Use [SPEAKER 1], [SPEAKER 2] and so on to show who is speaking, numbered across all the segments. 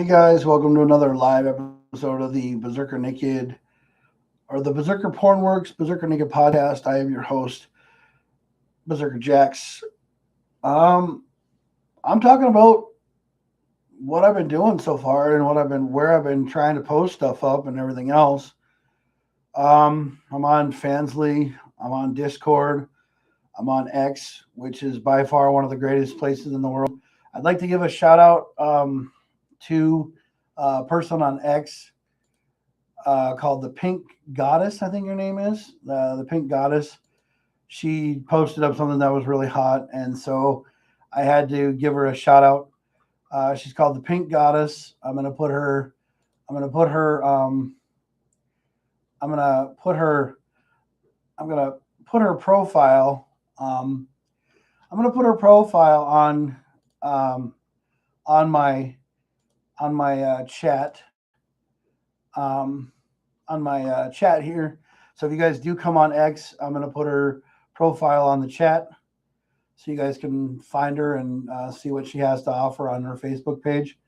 [SPEAKER 1] Hey guys, welcome to another live episode of the Berserker Naked or the Berserker Pornwerks Berserker Naked podcast. I am your host, Berserker Jax. Um, I'm talking about what I've been doing so far and where I've been trying to post stuff up and everything else. I'm on Fansly, I'm on Discord, I'm on X, which is by far one of the greatest places in the world. I'd like to give a shout out to a person on X called the Pink Goddess, I think her name is. The Pink Goddess. She posted up something that was really hot, and so I had to give her a shout out. She's called the Pink Goddess. I'm gonna put her. I'm gonna put her. I'm gonna put her. I'm gonna put her profile. I'm gonna put her profile um, on my chat on my chat here. So if you guys do come on X, I'm going to put her profile on the chat so you guys can find her and see what she has to offer on her Facebook page.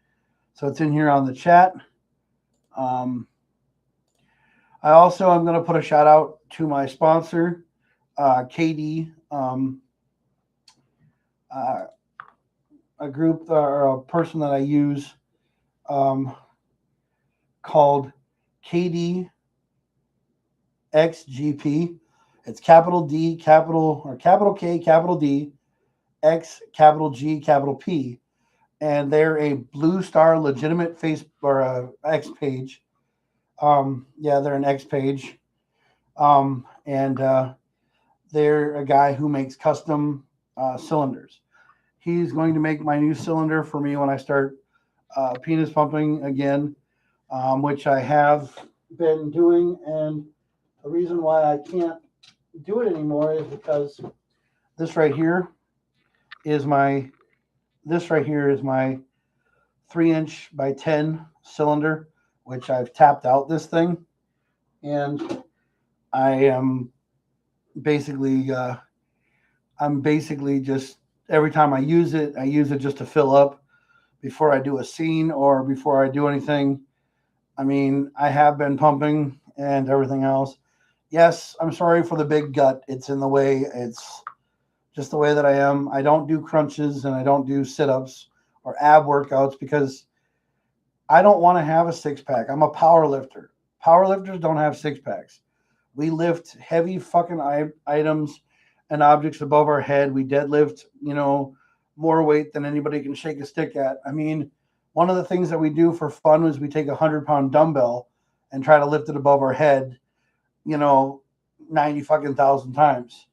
[SPEAKER 1] So it's in here on the chat. I also am going to put a shout out to my sponsor, KD, a group or a person that I use called KD XGP. It's capital D, capital K, capital D, X, capital G, capital P. And they're a Blue Star legitimate face or X page. They're an X page. And they're a guy who makes custom cylinders. He's going to make my new cylinder for me when I start penis pumping again, which I have been doing. And the reason why I can't do it anymore is because this right here is my 3-inch by 10 cylinder, which I've tapped out this thing, and I am basically just every time I use it just to fill up before I do a scene or before I do anything. I mean, I have been pumping and everything else. Yes, I'm sorry for the big gut. It's in the way. It's just the way that I am. I don't do crunches and I don't do sit-ups or ab workouts because I don't want to have a six-pack. I'm a power lifter. Power lifters don't have six-packs. We lift heavy fucking items and objects above our head. We deadlift, more weight than anybody can shake a stick at. I mean, one of the things that we do for fun is we take a 100-pound dumbbell and try to lift it above our head, 90 fucking thousand times.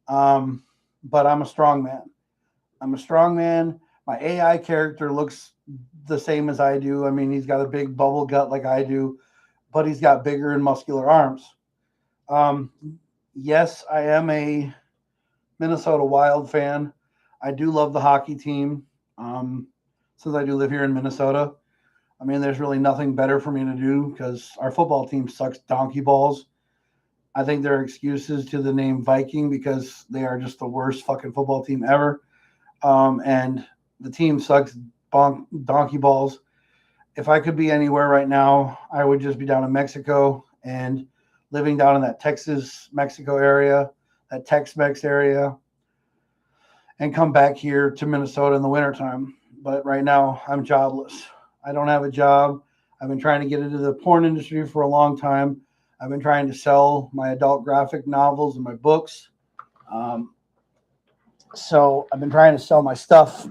[SPEAKER 1] But I'm a strong man. My AI character looks the same as I do. I mean, he's got a big bubble gut like I do, but he's got bigger and muscular arms. Yes, I am a Minnesota Wild fan. I do love the hockey team. Since I do live here in Minnesota, I mean, there's really nothing better for me to do because our football team sucks donkey balls. I think there are excuses to the name Viking because they are just the worst fucking football team ever. And the team sucks donkey balls. If I could be anywhere right now, I would just be down in Mexico and living down in that Texas-Mexico area, that Tex-Mex area, and come back here to Minnesota in the wintertime. But right now, I'm jobless. I don't have a job. I've been trying to get into the porn industry for a long time. I've been trying to sell my adult graphic novels and my books. So I've been trying to sell my stuff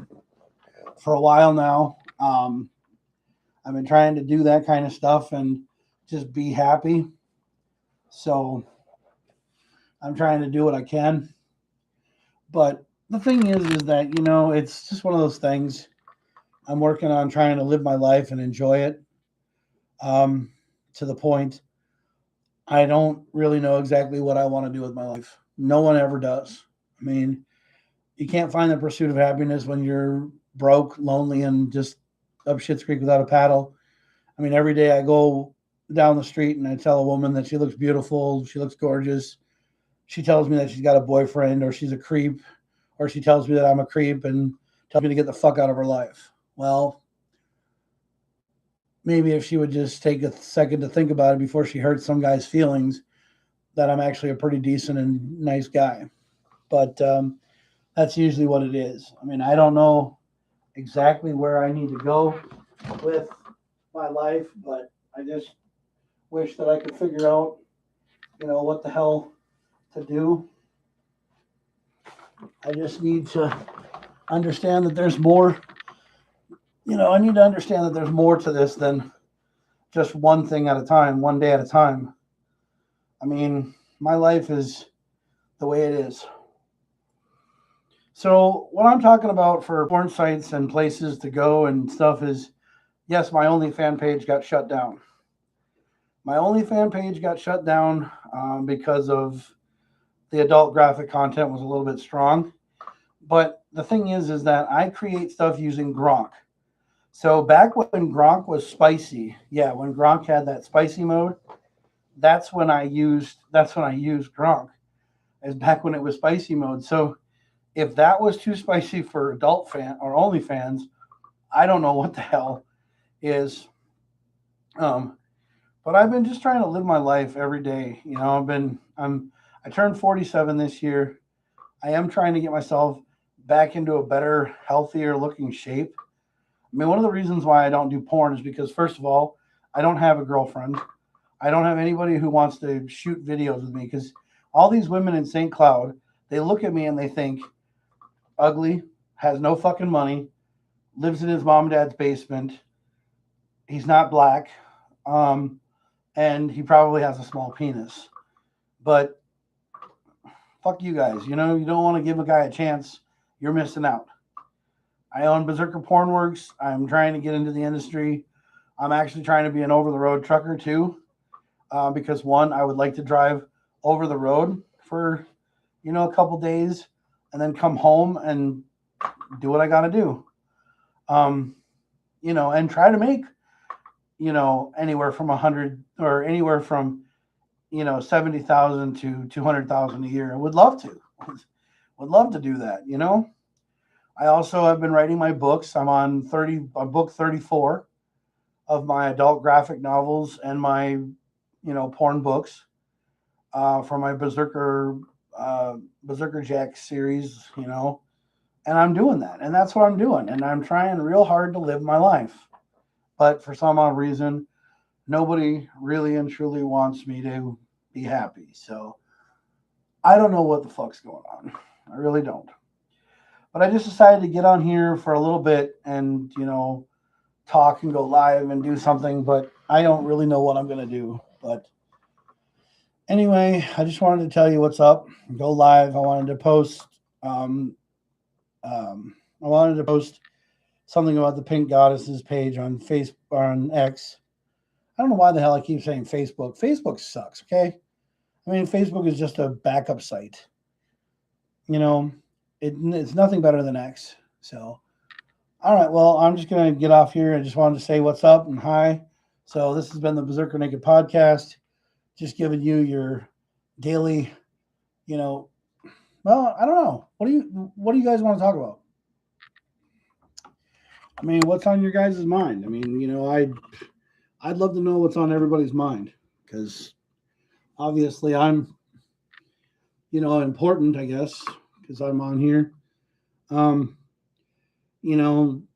[SPEAKER 1] for a while now. I've been trying to do that kind of stuff and just be happy. So I'm trying to do what I can. But the thing is that, it's just one of those things. I'm working on trying to live my life and enjoy it to the point I don't really know exactly what I want to do with my life. No one ever does. I mean, you can't find the pursuit of happiness when you're broke, lonely, and just up shit's creek without a paddle. I mean, every day I go down the street and I tell a woman that she looks beautiful, she looks gorgeous. She tells me that she's got a boyfriend or she's a creep, or she tells me that I'm a creep and tells me to get the fuck out of her life. Well, maybe if she would just take a second to think about it before she hurts some guy's feelings, that I'm actually a pretty decent and nice guy. But that's usually what it is. I mean, I don't know exactly where I need to go with my life, but I just wish that I could figure out, what the hell to do. I just need to understand that there's more. I need to understand that there's more to this than just one thing at a time, one day at a time. I mean, my life is the way it is. So, what I'm talking about for porn sites and places to go and stuff is, yes, my OnlyFans page got shut down. My OnlyFans page got shut down because of the adult graphic content was a little bit strong. But the thing is that I create stuff using Gronk. So back when Gronk was spicy, when Gronk had that spicy mode, that's when I used Gronk. Is back when it was spicy mode. So if that was too spicy for adult fan or OnlyFans, I don't know what the hell is. But I've been just trying to live my life every day. I turned 47 this year. I am trying to get myself back into a better, healthier looking shape. I mean, one of the reasons why I don't do porn is because, first of all, I don't have a girlfriend. I don't have anybody who wants to shoot videos with me, because all these women in St. Cloud, they look at me and they think, ugly, has no fucking money, lives in his mom and dad's basement, he's not black, and he probably has a small penis. But fuck you guys. You don't want to give a guy a chance. You're missing out. I own Berserker Pornworks. I'm trying to get into the industry. I'm actually trying to be an over-the-road trucker too, because one, I would like to drive over the road for, a couple days and then come home and do what I got to do. And try to make, anywhere from 100 or anywhere from, 70,000 to 200,000 a year. I would love to. Would love to do that, I also have been writing my books. I'm on book 34 of my adult graphic novels and my, porn books for my Berserker Jack series, and I'm doing that. And that's what I'm doing. And I'm trying real hard to live my life. But for some odd reason, nobody really and truly wants me to be happy. So I don't know what the fuck's going on. I really don't. But I just decided to get on here for a little bit and, talk and go live and do something. But I don't really know what I'm going to do. But anyway, I just wanted to tell you what's up. Go live. I wanted to post. I wanted to post something about the Pink Goddesses page on Facebook or on X. I don't know why the hell I keep saying Facebook. Facebook sucks, okay? I mean, Facebook is just a backup site. It's nothing better than X. So, all right, well, I'm just going to get off here. I just wanted to say what's up and hi. So this has been the Berserker Naked Podcast. Just giving you your daily, well, I don't know. What do you guys want to talk about? I mean, what's on your guys' mind? I mean, I'd love to know what's on everybody's mind, because obviously I'm, important, I guess, because I'm on here.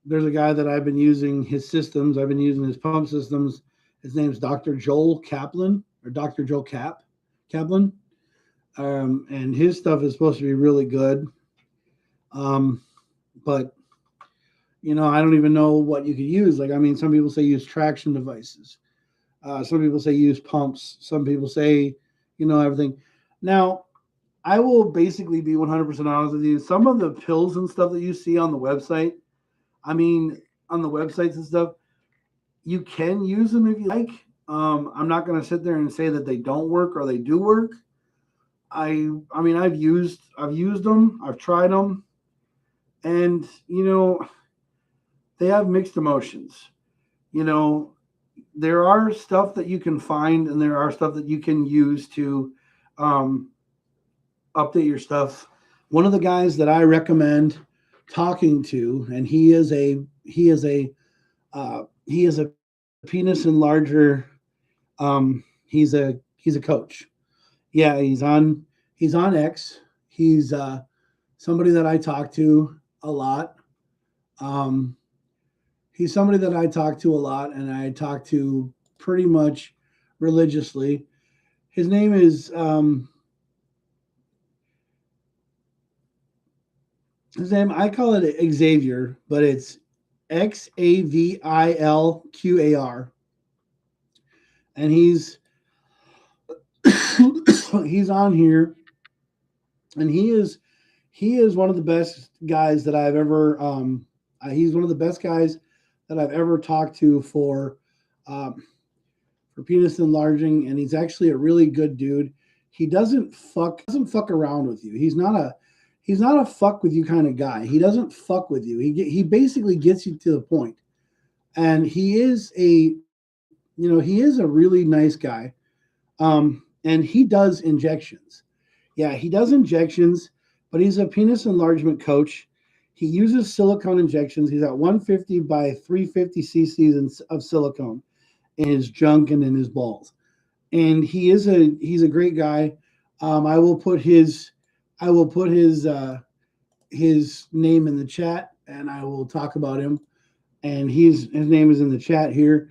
[SPEAKER 1] There's a guy that I've been using his systems. I've been using his pump systems. His name's Dr. Joel Kaplan, or Dr. Joe Kaplan. And his stuff is supposed to be really good. But I don't even know what you could use. Like, I mean, some people say use traction devices. Some people say use pumps. Some people say, everything. Now, I will basically be 100% honest with you. Some of the pills and stuff that you see on the website, on the websites and stuff, you can use them if you like. I'm not going to sit there and say that they don't work or they do work. I mean, I've used them. I've tried them. And, they have mixed emotions. There are stuff that you can find, and there are stuff that you can use to update your stuff. One of the guys that I recommend talking to, and he is a penis enlarger. He's a coach. Yeah, he's on X. He's somebody that I talk to a lot. Um, he's somebody that I talk to a lot, and I talk to pretty much religiously. His name is his name. I call it Xavier, but it's Xavilqar, and he's on here, and he is one of the best guys that I've ever. He's one of the best guys that I've ever talked to um, for penis enlarging, and he's actually a really good dude. He doesn't fuck around with you. He's not a fuck with you kind of guy. He doesn't fuck with you. He basically gets you to the point, and he is a really nice guy. And he does injections. Yeah, he does injections, but he's a penis enlargement coach. He uses silicone injections. He's at 150 by 350 cc's of silicone in his junk and in his balls. And he's a great guy. I will put his name in the chat, and I will talk about him. And his name is in the chat here.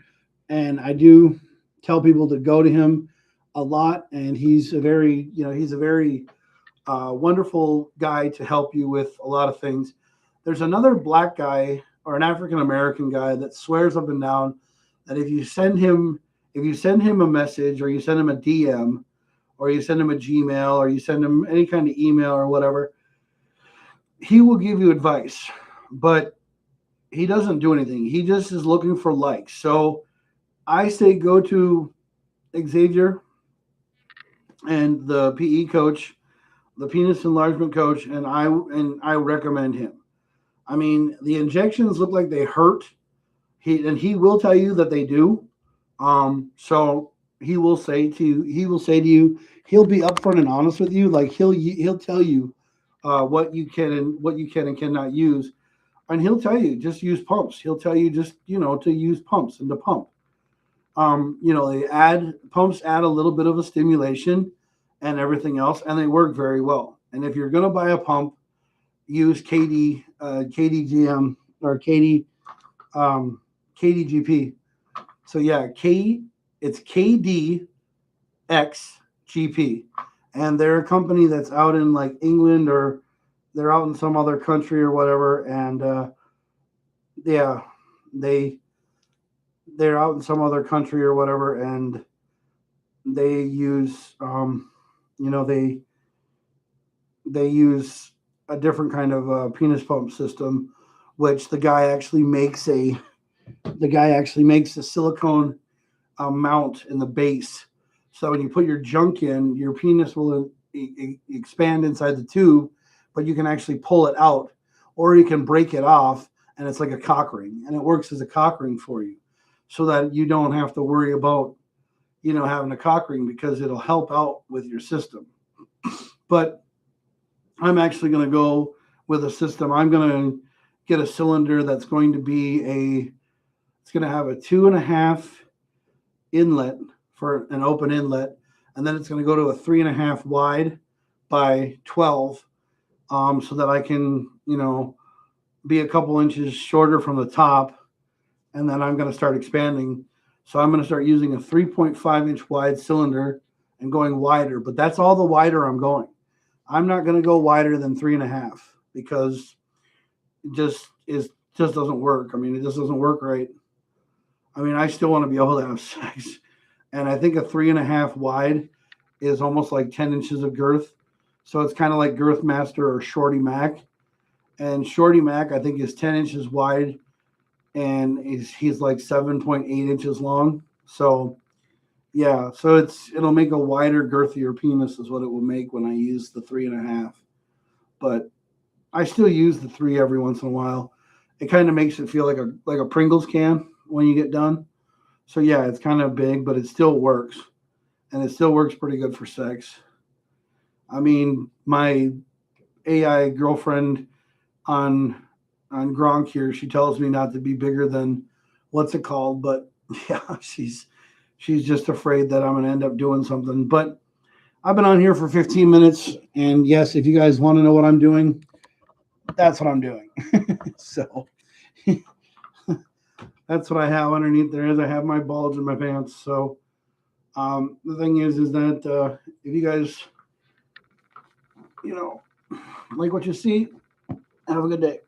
[SPEAKER 1] And I do tell people to go to him a lot. And he's a very wonderful guy to help you with a lot of things. There's another black guy or an African American guy that swears up and down that if you send him a message or you send him a DM or you send him a Gmail or you send him any kind of email or whatever, he will give you advice, but he doesn't do anything. He just is looking for likes. So I say go to Xavier and the PE coach, the penis enlargement coach, and I recommend him. I mean, the injections look like they hurt. He will tell you that they do. So he will say to you, he'll be upfront and honest with you. Like he'll tell you what you can and cannot use, and he'll tell you just use pumps. He'll tell you just to use pumps and to pump. They add pumps, add a little bit of a stimulation and everything else, and they work very well. And if you're gonna buy a pump, use KDGM or KDGP. So yeah, it's KDXGP, and they're a company that's out in like England or they're out in some other country or whatever, and yeah, they're out in some other country or whatever, and they use you know they use a different kind of penis pump system, which the guy actually makes a silicone mount in the base. So when you put your junk in, your penis will expand inside the tube, but you can actually pull it out, or you can break it off, and it's like a cock ring, and it works as a cock ring for you, so that you don't have to worry about having a cock ring, because it'll help out with your system. But I'm actually going to go with a system. I'm going to get a cylinder that's going to be it's going to have a 2.5 inlet for an open inlet, and then it's going to go to a 3.5 wide by 12, so that I can, be a couple inches shorter from the top, and then I'm going to start expanding. So I'm going to start using a 3.5-inch wide cylinder and going wider, but that's all the wider I'm going. I'm not going to go wider than 3.5, because it just doesn't work. I mean, it just doesn't work right. I mean, I still want to be able to have sex, and I think a 3.5 wide is almost like 10 inches of girth. So it's kind of like Girth Master or Shorty Mac. And Shorty Mac, I think, is 10 inches wide, and he's like 7.8 inches long. So yeah, so it'll make a wider, girthier penis is what it will make when I use the 3.5. But I still use the 3 every once in a while. It kind of makes it feel like a Pringles can when you get done. So yeah, it's kind of big, but it still works, and it still works pretty good for sex. I mean, my AI girlfriend on Gronk here, she tells me not to be bigger than what's it called, but Yeah, she's just afraid that I'm going to end up doing something. But I've been on here for 15 minutes, and yes, if you guys want to know what I'm doing, that's what I'm doing. So that's what I have underneath there. Is I have my bulge in my pants. So the thing is that if you guys, like what you see, have a good day.